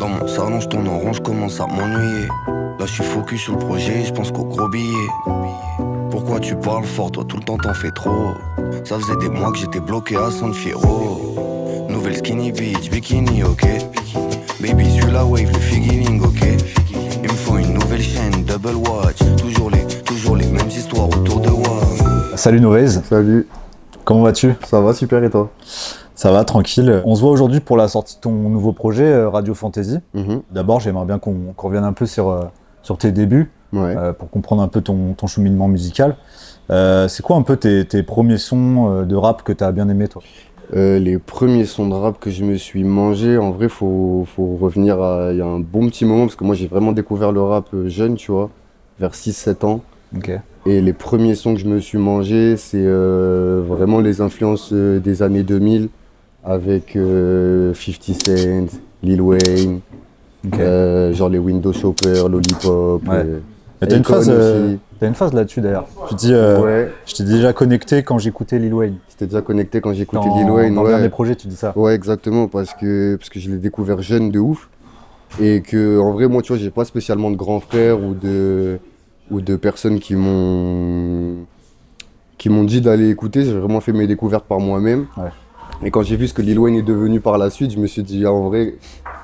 Dans mon salon, je tourne en rond, je commence à m'ennuyer. Là, je suis focus sur le projet, je pense qu'au gros billet. Pourquoi tu parles fort, toi tout le temps t'en fais trop. Ça faisait des mois que j'étais bloqué à San Fierro. Nouvelle skinny bitch, bikini, ok. Baby, suis la wave, le figuring, ok. Il me faut une nouvelle chaîne, double watch. Toujours les mêmes histoires autour de WAM. Salut Novez. Salut. Comment vas-tu? Ça va, super, et toi? Ça va, tranquille. On se voit aujourd'hui pour la sortie de ton nouveau projet, Radio Fantasy. D'abord, j'aimerais bien qu'on revienne un peu sur tes débuts, pour comprendre un peu ton cheminement musical. C'est quoi un peu tes premiers sons de rap que tu as bien aimé, toi? Les premiers sons de rap que je me suis mangé, en vrai, faut revenir à il y a un bon petit moment, parce que moi j'ai vraiment découvert le rap jeune, tu vois, vers 6-7 ans. Ok. Et les premiers sons que je me suis mangé, c'est vraiment les influences des années 2000, avec 50 Cent, Lil Wayne, genre les Window Shopper, Lollipop. Ouais. T'as une phase là-dessus d'ailleurs. Tu dis, j'étais déjà connecté quand j'écoutais Lil Wayne. J'étais déjà connecté quand j'écoutais Lil Wayne. Dans l'un des projets, tu dis ça. Ouais, exactement, parce que je l'ai découvert jeune de ouf. Et que, en vrai, moi, tu vois, j'ai pas spécialement de grands frères ou de personnes qui m'ont dit d'aller écouter. J'ai vraiment fait mes découvertes par moi-même. Ouais. Et quand j'ai vu ce que Lil Wayne est devenu par la suite, je me suis dit, en vrai,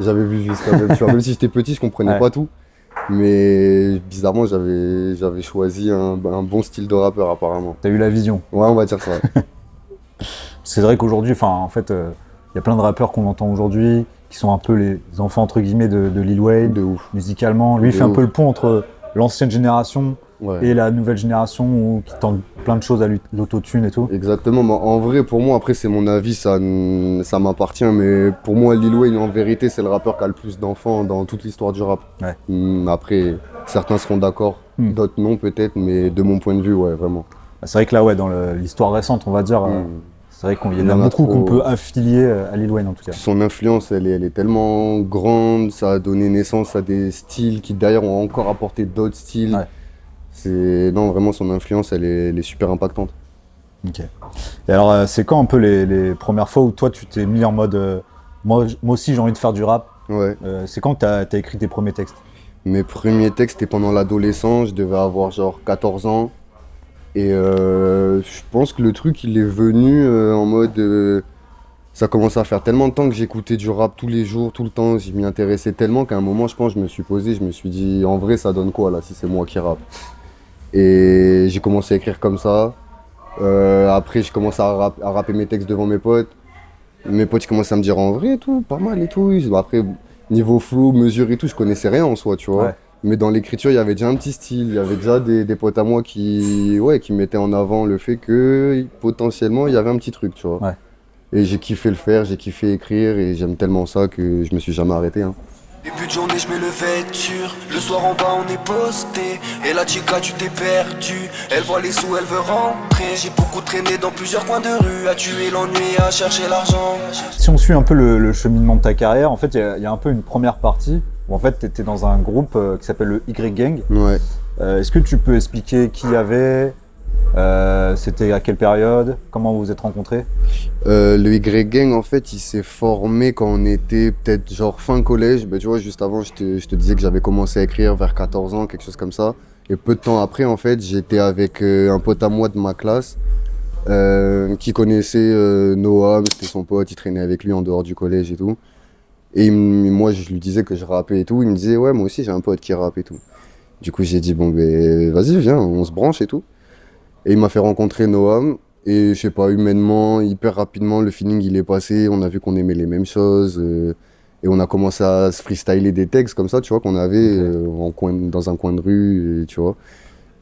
j'avais vu juste quand même. Tu vois, même si j'étais petit, je comprenais pas tout. Mais bizarrement, j'avais choisi un bon style de rappeur apparemment. T'as eu la vision. Ouais, on va dire ça. C'est vrai qu'aujourd'hui, en fait, y a plein de rappeurs qu'on entend aujourd'hui qui sont un peu les enfants entre guillemets de Lil Wayne. De ouf. Musicalement, lui il fait un peu le pont entre l'ancienne génération et la nouvelle génération qui tend plein de choses à l'autotune et tout. Exactement. Mais en vrai, pour moi, après c'est mon avis, ça m'appartient. Mais pour moi, Lil Wayne, en vérité, c'est le rappeur qui a le plus d'enfants dans toute l'histoire du rap. Ouais. Après, certains seront d'accord, d'autres non peut-être, mais de mon point de vue, ouais, vraiment. C'est vrai que là, dans l'histoire récente, on va dire, c'est vrai qu'il y en a beaucoup qu'on peut affilier à Lil Wayne en tout cas. Son influence, elle est tellement grande, ça a donné naissance à des styles qui d'ailleurs ont encore apporté d'autres styles. Ouais. Non, vraiment, son influence, elle est super impactante. Ok. Et alors, c'est quand un peu les premières fois où toi, tu t'es mis en mode moi aussi, j'ai envie de faire du rap. Ouais. C'est quand que t'as écrit tes premiers textes? Mes premiers textes, c'était pendant l'adolescence. Je devais avoir genre 14 ans. Et je pense que le truc, il est venu en mode... ça commençait à faire tellement de temps que j'écoutais du rap tous les jours, tout le temps. Je m'y intéressais tellement qu'à un moment, je pense, je me suis posé, je me suis dit, en vrai, ça donne quoi là, si c'est moi qui rappe? Et j'ai commencé à écrire comme ça. Après, j'ai commencé à rapper mes textes devant mes potes. Mes potes, ils commençaient à me dire en vrai et tout, pas mal et tout. Après, niveau flow, mesure et tout, je connaissais rien en soi, tu vois. Ouais. Mais dans l'écriture, il y avait déjà un petit style. Il y avait déjà des potes à moi qui mettaient en avant le fait que potentiellement, il y avait un petit truc, tu vois. Ouais. Et j'ai kiffé le faire, j'ai kiffé écrire et j'aime tellement ça que je me suis jamais arrêté. Début de journée, je mets le vêture. Le soir en bas, on est posté. Et la chica, tu t'es perdu. Elle voit les sous, elle veut rentrer. J'ai beaucoup traîné dans plusieurs coins de rue. À tuer l'ennui, à chercher l'argent. Si on suit un peu le cheminement de ta carrière, en fait, il y a un peu une première partie où en fait, tu étais dans un groupe qui s'appelle le Y-Gang. Ouais. Est-ce que tu peux expliquer qui y avait? C'était à quelle période? Comment vous vous êtes rencontrés? Le Y-Gang, en fait, il s'est formé quand on était peut-être genre fin collège. Tu vois, juste avant, je te disais que j'avais commencé à écrire vers 14 ans, quelque chose comme ça. Et peu de temps après, en fait, j'étais avec un pote à moi de ma classe qui connaissait Noam, c'était son pote, il traînait avec lui en dehors du collège et tout. Et moi, je lui disais que je rappais et tout. Il me disait, ouais, moi aussi, j'ai un pote qui rappe et tout. Du coup, j'ai dit, bon, vas-y, viens, on se branche et tout. Et il m'a fait rencontrer Noam. Et je sais pas, humainement, hyper rapidement, le feeling il est passé. On a vu qu'on aimait les mêmes choses. Et on a commencé à se freestyler des textes comme ça, tu vois, qu'on avait dans un coin de rue, tu vois.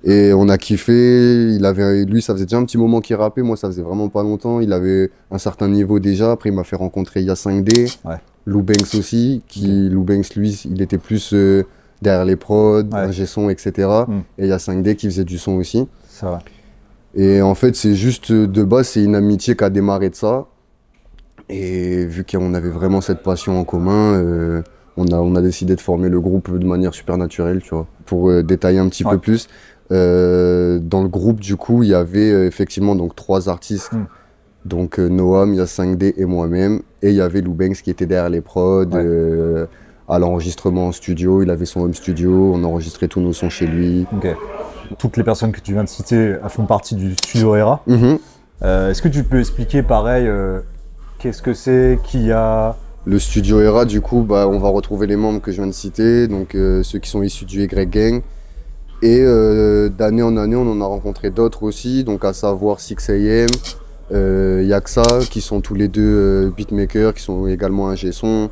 Et on a kiffé. Lui, ça faisait déjà un petit moment qu'il rappait. Moi, ça faisait vraiment pas longtemps. Il avait un certain niveau déjà. Après, il m'a fait rencontrer Ya5D, Lou Banks aussi. Lou Banks, lui, il était plus derrière les prods, ingé son, etc. Et Ya5D qui faisait du son aussi. Ça va. Et en fait, c'est juste, de base, c'est une amitié qui a démarré de ça. Et vu qu'on avait vraiment cette passion en commun, on a décidé de former le groupe de manière super naturelle, tu vois. Pour détailler un petit peu plus, dans le groupe, du coup, il y avait effectivement donc 3 artistes. Donc Noam, Ya5D et moi-même. Et il y avait Lou Banks qui était derrière les prods, à l'enregistrement en studio. Il avait son home studio, on enregistrait tous nos sons chez lui. Ok. Toutes les personnes que tu viens de citer font partie du studio ERA. Est-ce que tu peux expliquer pareil, qu'est-ce que c'est, qui a... Le studio ERA, du coup, on va retrouver les membres que je viens de citer, donc ceux qui sont issus du Y Gang. Et d'année en année, on en a rencontré d'autres aussi, donc à savoir 6am, Yaksa, qui sont tous les deux beatmakers, qui sont également ingé son.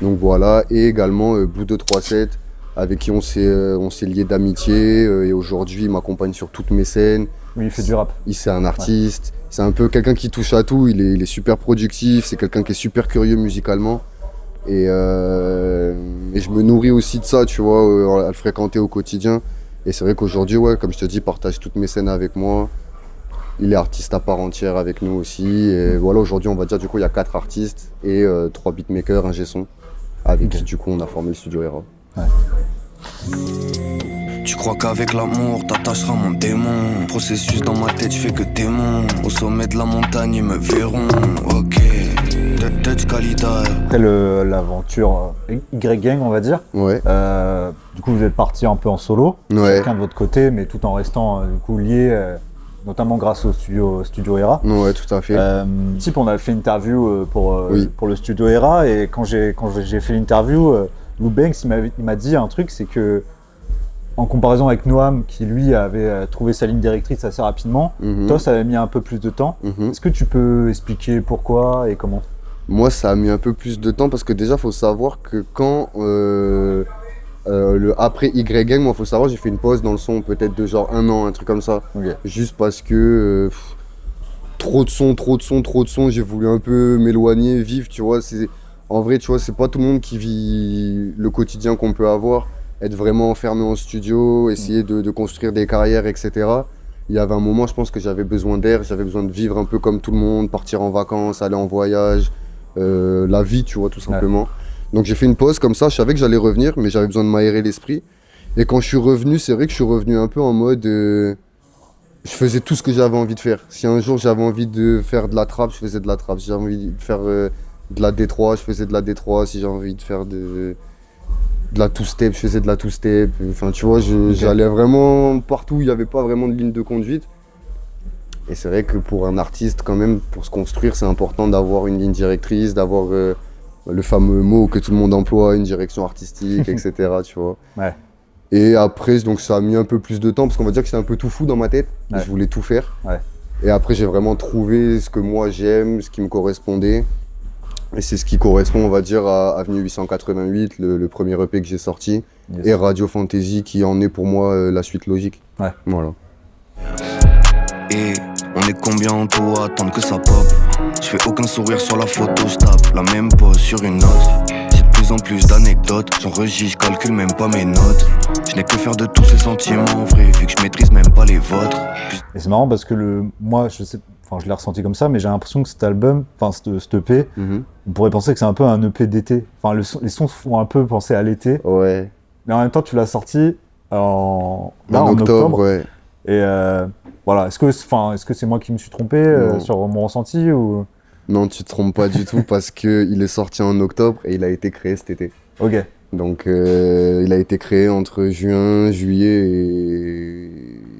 Donc voilà, et également Blue 237, avec qui on s'est liés d'amitié, et aujourd'hui il m'accompagne sur toutes mes scènes. Oui, il fait du rap. C'est un artiste, c'est un peu quelqu'un qui touche à tout, il est super productif, c'est quelqu'un qui est super curieux musicalement. Et je me nourris aussi de ça, tu vois, à le fréquenter au quotidien. Et c'est vrai qu'aujourd'hui, ouais, comme je te dis, il partage toutes mes scènes avec moi. Il est artiste à part entière avec nous aussi. Et voilà, aujourd'hui, on va dire, du coup, il y a 4 artistes et 3 beatmakers, ingé son, avec qui, du coup, on a formé le studio ERA. Ouais. Tu crois qu'avec l'amour, t'attacheras mon démon. Processus dans ma tête, je fais que démon. Au sommet de la montagne, ils me verront. Ok, touch qualidad. Après l'aventure Y-Gang, on va dire. Ouais. Du coup, vous êtes partis un peu en solo, Ouais. chacun de votre côté, mais tout en restant du coup liés, notamment grâce au studio ERA. Ouais, tout à fait. Type, on a fait une interview pour le studio ERA, et quand j'ai fait l'interview, Lou Banks, il m'a dit un truc, c'est que en comparaison avec Noam, qui lui avait trouvé sa ligne directrice assez rapidement, toi ça avait mis un peu plus de temps. Est-ce que tu peux expliquer pourquoi et comment? Moi, ça a mis un peu plus de temps parce que déjà, il faut savoir que quand après Y Gang, moi, faut savoir, j'ai fait une pause dans le son, peut-être de genre 1 an, un truc comme ça. Okay. Juste parce que trop de son, j'ai voulu un peu m'éloigner, vivre, tu vois. En vrai, tu vois, c'est pas tout le monde qui vit le quotidien qu'on peut avoir. Être vraiment enfermé en studio, essayer de construire des carrières, etc. Il y avait un moment, je pense que j'avais besoin d'air, j'avais besoin de vivre un peu comme tout le monde, partir en vacances, aller en voyage, la vie, tu vois, tout simplement. Ouais. Donc j'ai fait une pause comme ça, je savais que j'allais revenir, mais j'avais besoin de m'aérer l'esprit. Et quand je suis revenu, c'est vrai que je suis revenu un peu en mode... je faisais tout ce que j'avais envie de faire. Si un jour j'avais envie de faire de la trap, je faisais de la trap. Si j'avais envie de faire de la D3, je faisais de la D3. Si j'avais envie de faire de la two-step, je faisais de la two-step. Enfin, tu vois, j'allais vraiment partout où il n'y avait pas vraiment de ligne de conduite. Et c'est vrai que pour un artiste, quand même, pour se construire, c'est important d'avoir une ligne directrice, d'avoir le fameux mot que tout le monde emploie, une direction artistique, etc. Tu vois. Ouais. Et après, donc ça a mis un peu plus de temps, parce qu'on va dire que c'était un peu tout fou dans ma tête. Ouais. Je voulais tout faire. Ouais. Et après, j'ai vraiment trouvé ce que moi j'aime, ce qui me correspondait. Et c'est ce qui correspond, on va dire, à Avenue 888, le premier EP que j'ai sorti, yes. Et Radio Fantasy, qui en est pour moi la suite logique. Ouais. Voilà. Et on est combien en tout à attendre que ça pop? Je fais aucun sourire sur la photo, je tape la même pose sur une note. J'ai de plus en plus d'anecdotes, j'enregistre, je calcule même pas mes notes. Je n'ai que faire de tous ces sentiments vrais, vu que je maîtrise même pas les vôtres. Et c'est marrant parce que moi, je sais, enfin je l'ai ressenti comme ça, mais j'ai l'impression que cet album, enfin cet EP, on pourrait penser que c'est un peu un EP d'été. Enfin les sons font un peu penser à l'été. Ouais. Mais en même temps, tu l'as sorti en octobre. Ouais. Et voilà, est-ce que c'est moi qui me suis trompé sur mon ressenti ou... Non, tu te trompes pas du tout parce qu'il est sorti en octobre et il a été créé cet été. Ok. Donc il a été créé entre juin, juillet et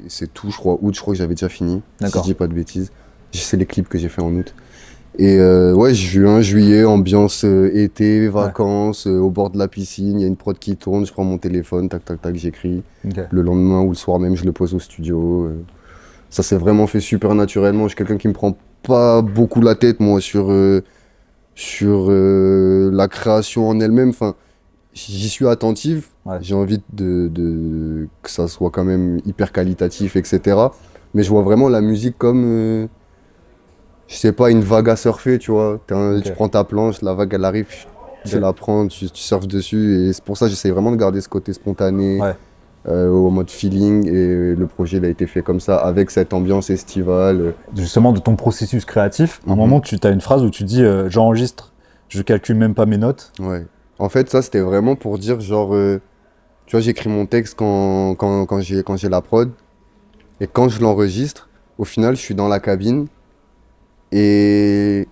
c'est tout, je crois. Août, je crois que j'avais déjà fini. D'accord. Si je dis pas de bêtises. C'est les clips que j'ai fait en août. Et ouais, juin, juillet, ambiance été, vacances, au bord de la piscine, il y a une prod qui tourne, je prends mon téléphone, tac, tac, tac, j'écris. Okay. Le lendemain ou le soir même, je le pose au studio. Ça s'est vraiment fait super naturellement. Je suis quelqu'un qui me prend pas beaucoup la tête, moi, sur la création en elle-même. Enfin, j'y suis attentif. Ouais. J'ai envie que ça soit quand même hyper qualitatif, etc. Mais je vois vraiment la musique comme... je sais pas, une vague à surfer, tu vois. Tu prends ta planche, la vague elle arrive, tu la prends, tu surfes dessus. Et c'est pour ça que j'essaie vraiment de garder ce côté spontané, au mode feeling. Et le projet il a été fait comme ça, avec cette ambiance estivale. Justement, de ton processus créatif, à un moment, tu as une phrase où tu dis j'enregistre, je calcule même pas mes notes. Ouais. En fait, ça c'était vraiment pour dire genre, tu vois, j'écris mon texte quand j'ai la prod. Et quand je l'enregistre, au final, je suis dans la cabine. Et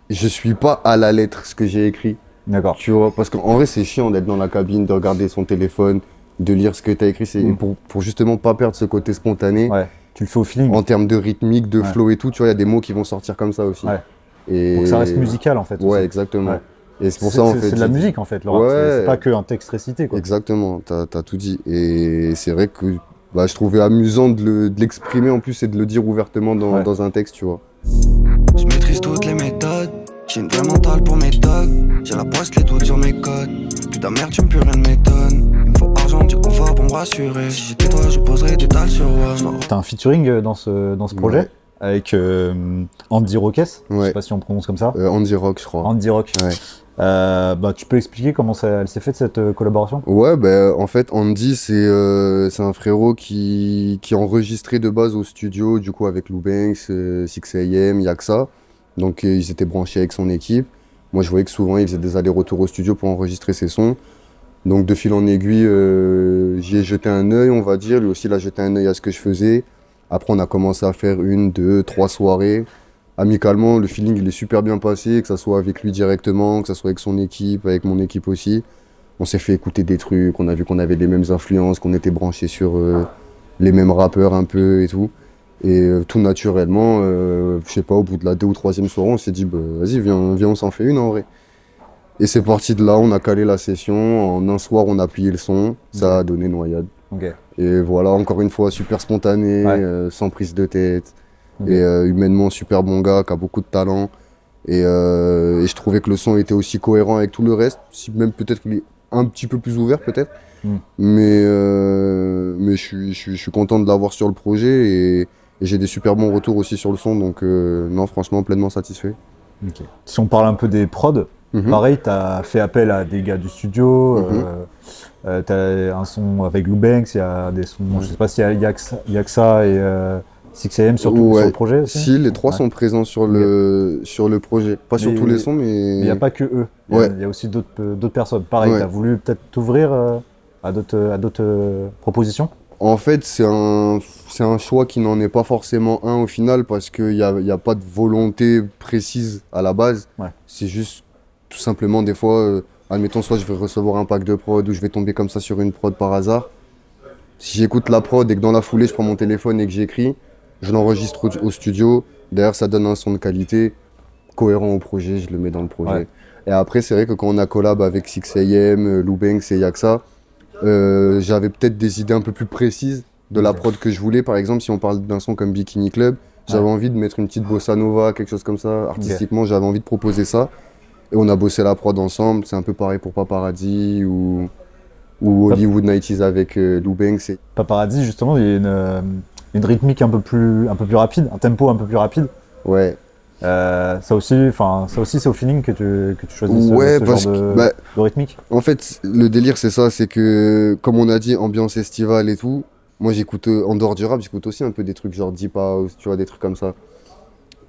je suis pas à la lettre ce que j'ai écrit. D'accord. Tu vois, parce qu'en vrai, c'est chiant d'être dans la cabine, de regarder son téléphone, de lire ce que tu as écrit. C'est pour justement pas perdre ce côté spontané. Ouais. Tu le fais au feeling. En termes de rythmique, de flow et tout, tu vois, il y a des mots qui vont sortir comme ça aussi. Ouais. Et... Pour que ça reste musical en fait. Ouais, aussi. exactement. Ouais. Et c'est pour ça en fait. C'est de la musique en fait, le rap. C'est pas qu'un texte récité quoi. Exactement, t'as tout dit. Et c'est vrai que je trouvais amusant de l'exprimer en plus et de le dire ouvertement dans un texte, tu vois. Je maîtrise toutes les méthodes, j'ai une vraie mentale pour mes dogs. J'ai la poisse, les doutes sur mes codes. Putain merde, tu me plus rien ne m'étonne. Il me faut argent, du confort pour me rassurer. Si j'étais toi, je poserais des dalles sur T'as un featuring dans ce projet avec Andy Roques, je sais pas si on prononce comme ça. Andy Rock, je crois. Andy Rock. Ouais. Tu peux expliquer comment elle s'est faite cette collaboration? Ouais, en fait, Andy, c'est un frérot qui enregistrait de base au studio, du coup, avec Lou Banks, 6am, Yaksa. Donc, ils étaient branchés avec son équipe. Moi, je voyais que souvent, il faisait des allers-retours au studio pour enregistrer ses sons. Donc, de fil en aiguille, j'y ai jeté un œil, on va dire. Lui aussi, il a jeté un œil à ce que je faisais. Après, on a commencé à faire 1, 2, 3 soirées. Amicalement, le feeling il est super bien passé, que ce soit avec lui directement, que ce soit avec son équipe, avec mon équipe aussi. On s'est fait écouter des trucs, on a vu qu'on avait les mêmes influences, qu'on était branchés sur les mêmes rappeurs un peu et tout. Et tout naturellement, je sais pas, au bout de la 2e ou 3e soirée, on s'est dit vas-y, viens, on s'en fait une en vrai. Et c'est parti de là, on a calé la session, en un soir on a plié le son, ça a donné Noyade. Okay. Et voilà, encore une fois, super spontané, sans prise de tête. Et humainement super bon gars qui a beaucoup de talent et je trouvais que le son était aussi cohérent avec tout le reste, si même peut-être qu'il est un petit peu plus ouvert peut-être, mais je suis content de l'avoir sur le projet et j'ai des super bons retours aussi sur le son, donc non, franchement pleinement satisfait. Okay. Si on parle un peu des prods, pareil, tu as fait appel à des gars du studio, tu as un son avec Lou Banks, il y a des sons, je sais pas s'il y a Yaksa et 6am sur le projet aussi. Si, les trois sont présents sur le projet. Pas sur tous les sons, mais... Il n'y a pas que eux. Il y a aussi d'autres personnes. Pareil, tu as voulu peut-être t'ouvrir à d'autres propositions? En fait, c'est un choix qui n'en est pas forcément un au final, parce qu'il n'y a pas de volonté précise à la base. C'est juste, tout simplement, des fois, admettons, soit je vais recevoir un pack de prod, ou je vais tomber comme ça sur une prod par hasard. Si j'écoute la prod et que dans la foulée, je prends mon téléphone et que j'écris, je l'enregistre au studio, derrière ça donne un son de qualité, cohérent au projet, je le mets dans le projet. Et après, c'est vrai que quand on a collab avec 6am, Lou Banks et Yaksa, j'avais peut-être des idées un peu plus précises de la prod que je voulais. Par exemple, si on parle d'un son comme Bikini Club, j'avais envie de mettre une petite bossa nova, quelque chose comme ça. Artistiquement, j'avais envie de proposer ça. Et on a bossé la prod ensemble. C'est un peu pareil pour Paparazzi ou Hollywood 90s avec Lou Banks. Paparazzi, justement, il y a une rythmique un peu plus rapide, un tempo un peu plus rapide. Ouais. Ça aussi, c'est au feeling que tu choisis ce genre de rythmique. En fait, le délire, c'est ça, c'est que, comme on a dit, ambiance estivale et tout, moi j'écoute, en dehors du rap, j'écoute aussi un peu des trucs genre Deep House, tu vois, des trucs comme ça.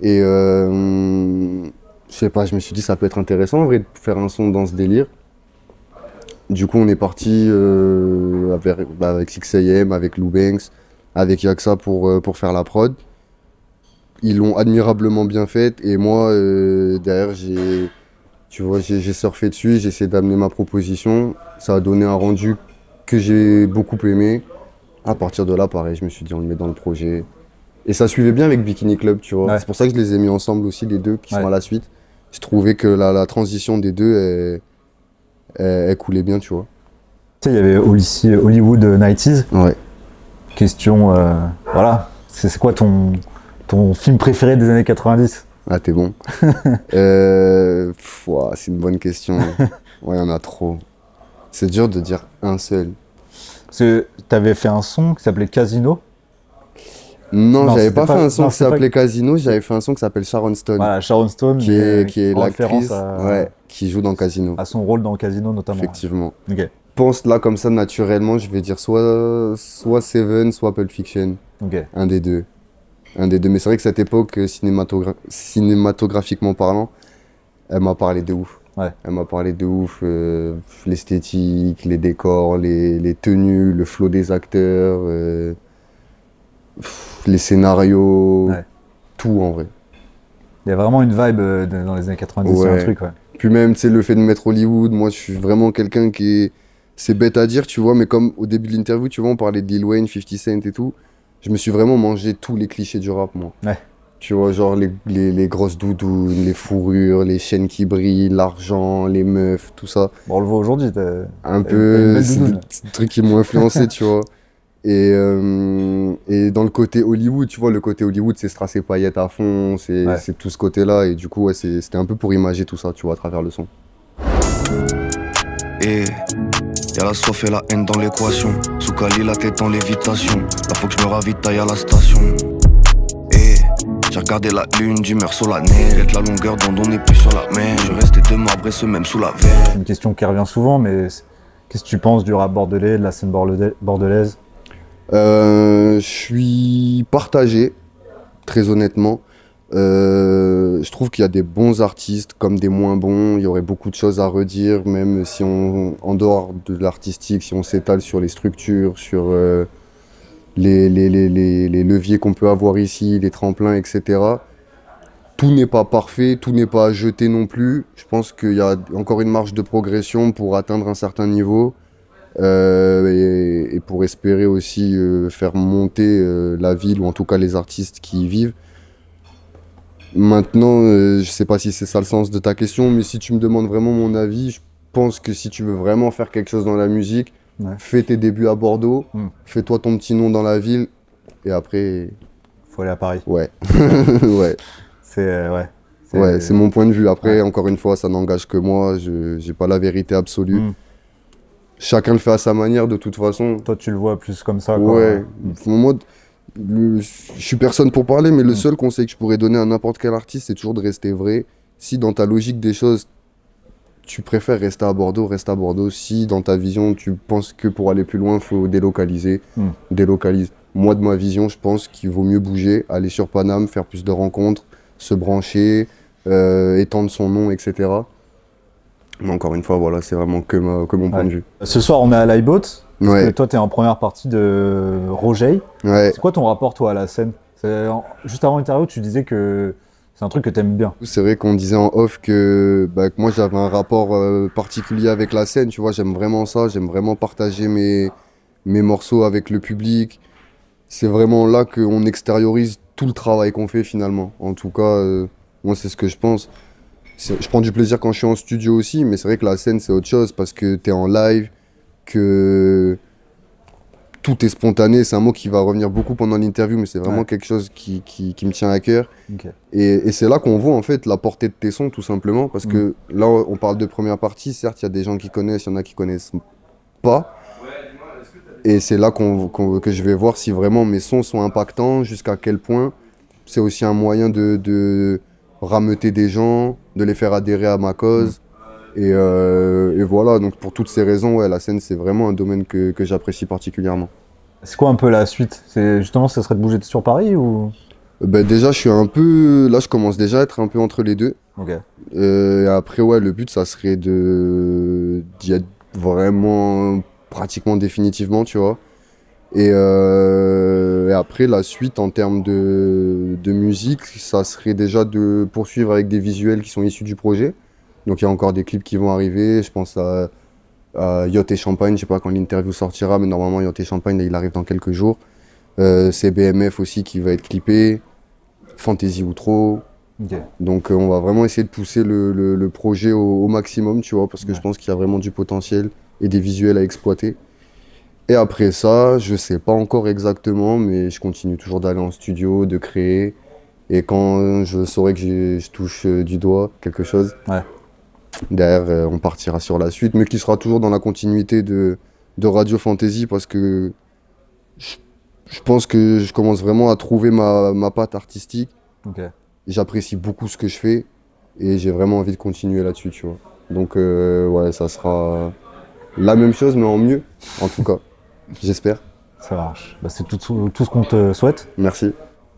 Et je sais pas, je me suis dit, ça peut être intéressant en vrai de faire un son dans ce délire. Du coup, on est parti avec 6am, avec Lou Banks, avec Yaksa pour faire la prod. Ils l'ont admirablement bien faite et moi, derrière, j'ai surfé dessus, j'ai essayé d'amener ma proposition. Ça a donné un rendu que j'ai beaucoup aimé. À partir de là, pareil, je me suis dit, on le met dans le projet. Et ça suivait bien avec Bikini Club, tu vois. Ouais. C'est pour ça que je les ai mis ensemble aussi, les deux qui sont à la suite. Je trouvais que la transition des deux, elle coulait bien, tu vois. Tu sais, il y avait aussi Hollywood 90s. Ouais. Question, voilà, c'est quoi ton film préféré des années 90? Ah, t'es bon. C'est une bonne question. Ouais, il y en a trop. C'est dur de dire un seul. Parce que t'avais fait un son qui s'appelait Casino. Non, j'avais pas fait un son qui s'appelait Casino, j'avais fait un son qui s'appelle Sharon Stone. Voilà, Sharon Stone, qui est l'actrice qui joue dans Casino. À son rôle dans Casino notamment. Effectivement. Okay. Je pense là, comme ça, naturellement, je vais dire soit Seven, soit Pulp Fiction. Okay. Un des deux. Mais c'est vrai que cette époque, cinématographiquement parlant, elle m'a parlé de ouf. Ouais. Elle m'a parlé de ouf. L'esthétique, les décors, les tenues, le flow des acteurs, les scénarios, tout en vrai. Il y a vraiment une vibe dans les années 90, c'est un truc, ouais. Puis même, tu sais, le fait de mettre Hollywood, moi, je suis vraiment quelqu'un qui est... C'est bête à dire, tu vois, mais comme au début de l'interview, tu vois, on parlait de Lil Wayne, 50 Cent et tout. Je me suis vraiment mangé tous les clichés du rap, moi. Ouais. Tu vois, genre les grosses doudounes, les fourrures, les chaînes qui brillent, l'argent, les meufs, tout ça. Bon, on le voit aujourd'hui, un peu, c'est des trucs qui m'ont influencé, tu vois. Et dans le côté Hollywood, tu vois, le côté Hollywood, c'est strass et paillettes à fond, c'est tout ce côté-là. Et du coup, ouais, c'était un peu pour imager tout ça, tu vois, à travers le son. Et y'a la soif et la haine dans l'équation. Sous Cali, la tête en lévitation. Là faut que je me ravitaille à la station. Et j'ai regardé la lune d'humeur solennelle. Être la longueur d'onde, on n'est plus sur la mer. Je restais de marbre et ce même sous la verre. C'est une question qui revient souvent, mais qu'est-ce que tu penses du rap bordelais, de la scène bordelaise? Je suis partagé, très honnêtement. Je trouve qu'il y a des bons artistes comme des moins bons. Il y aurait beaucoup de choses à redire, même si en dehors de l'artistique, si on s'étale sur les structures, sur les leviers qu'on peut avoir ici, les tremplins, etc. Tout n'est pas parfait, tout n'est pas à jeter non plus. Je pense qu'il y a encore une marge de progression pour atteindre un certain niveau. Et pour espérer aussi faire monter la ville, ou en tout cas les artistes qui y vivent. Maintenant, je sais pas si c'est ça le sens de ta question, mais si tu me demandes vraiment mon avis, je pense que si tu veux vraiment faire quelque chose dans la musique, fais tes débuts à Bordeaux, fais-toi ton petit nom dans la ville, et après... Faut aller à Paris. Ouais. Ouais. C'est mon point de vue. Après, encore une fois, ça n'engage que moi, j'ai pas la vérité absolue. Chacun le fait à sa manière, de toute façon. Toi, tu le vois plus comme ça, quoi. Ouais. Moi, je suis personne pour parler, mais le seul conseil que je pourrais donner à n'importe quel artiste, c'est toujours de rester vrai. Si dans ta logique des choses, tu préfères rester à Bordeaux, reste à Bordeaux. Si dans ta vision, tu penses que pour aller plus loin, il faut délocaliser, délocalise. Moi, de ma vision, je pense qu'il vaut mieux bouger, aller sur Paname, faire plus de rencontres, se brancher, étendre son nom, etc. Mais encore une fois, voilà, c'est vraiment que mon point de vue. Ce soir, on est à l'iBoat. Parce que toi, tu es en première partie de Roger. C'est quoi ton rapport, toi, à la scène? Juste avant l'interview, tu disais que c'est un truc que tu aimes bien. C'est vrai qu'on disait en off que moi, j'avais un rapport particulier avec la scène. Tu vois, j'aime vraiment ça. J'aime vraiment partager mes morceaux avec le public. C'est vraiment là qu'on extériorise tout le travail qu'on fait, finalement. En tout cas, moi, c'est ce que je pense. Je prends du plaisir quand je suis en studio aussi, mais c'est vrai que la scène, c'est autre chose parce que tu es en live, que tout est spontané. C'est un mot qui va revenir beaucoup pendant l'interview, mais c'est vraiment quelque chose qui me tient à cœur. Et c'est là qu'on voit en fait la portée de tes sons, tout simplement, parce que là, on parle de première partie. Certes, il y a des gens qui connaissent, il y en a qui connaissent pas. Et c'est là que je vais voir si vraiment mes sons sont impactants, jusqu'à quel point. C'est aussi un moyen de rameuter des gens, de les faire adhérer à ma cause. Et voilà, donc pour toutes ces raisons, la scène, c'est vraiment un domaine que j'apprécie particulièrement. C'est quoi un peu la suite? Justement, ça serait de bouger sur Paris ou... Déjà, je suis un peu... Là, je commence déjà à être un peu entre les deux. Et après, le but, ça serait d'y être vraiment pratiquement définitivement, tu vois. Et après, la suite en termes de musique, ça serait déjà de poursuivre avec des visuels qui sont issus du projet. Donc il y a encore des clips qui vont arriver. Je pense à Yacht et Champagne, je sais pas quand l'interview sortira, mais normalement Yacht et Champagne, là, il arrive dans quelques jours. C'est BMF aussi qui va être clippé. Fantasy Outro. Donc on va vraiment essayer de pousser le projet au maximum, tu vois, parce que je pense qu'il y a vraiment du potentiel et des visuels à exploiter. Et après ça, je sais pas encore exactement, mais je continue toujours d'aller en studio, de créer. Et quand je saurai que je touche du doigt quelque chose, derrière on partira sur la suite, mais qui sera toujours dans la continuité de Radio Fantasy, parce que je pense que je commence vraiment à trouver ma patte artistique. J'apprécie beaucoup ce que je fais et j'ai vraiment envie de continuer là-dessus, tu vois. Donc ça sera la même chose, mais en mieux, en tout cas. J'espère. Ça marche. C'est tout ce qu'on te souhaite. Merci.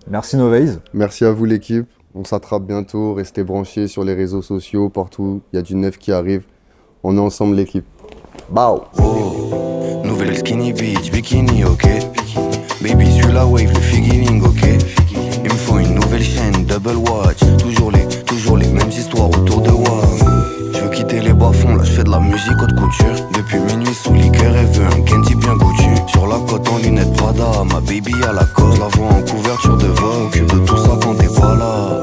Merci Novaze. Merci à vous l'équipe. On s'attrape bientôt. Restez branchés sur les réseaux sociaux, partout. Il y a du neuf qui arrive. On est ensemble l'équipe. Bao. Nouvelle skinny beach, bikini, ok. Baby, suis la wave, le figuining, ok. Il me faut une nouvelle chaîne, double watch. Toujours les mêmes histoires autour de moi. bas fond, là je fais de la musique haute couture. Depuis minuit sous liqueur, elle veut un Kenty bien goûtu. Sur la côte en lunettes Prada, ma baby à la côte. La vois en couverture de Vogue, occupe de tout ça quand t'es pas là.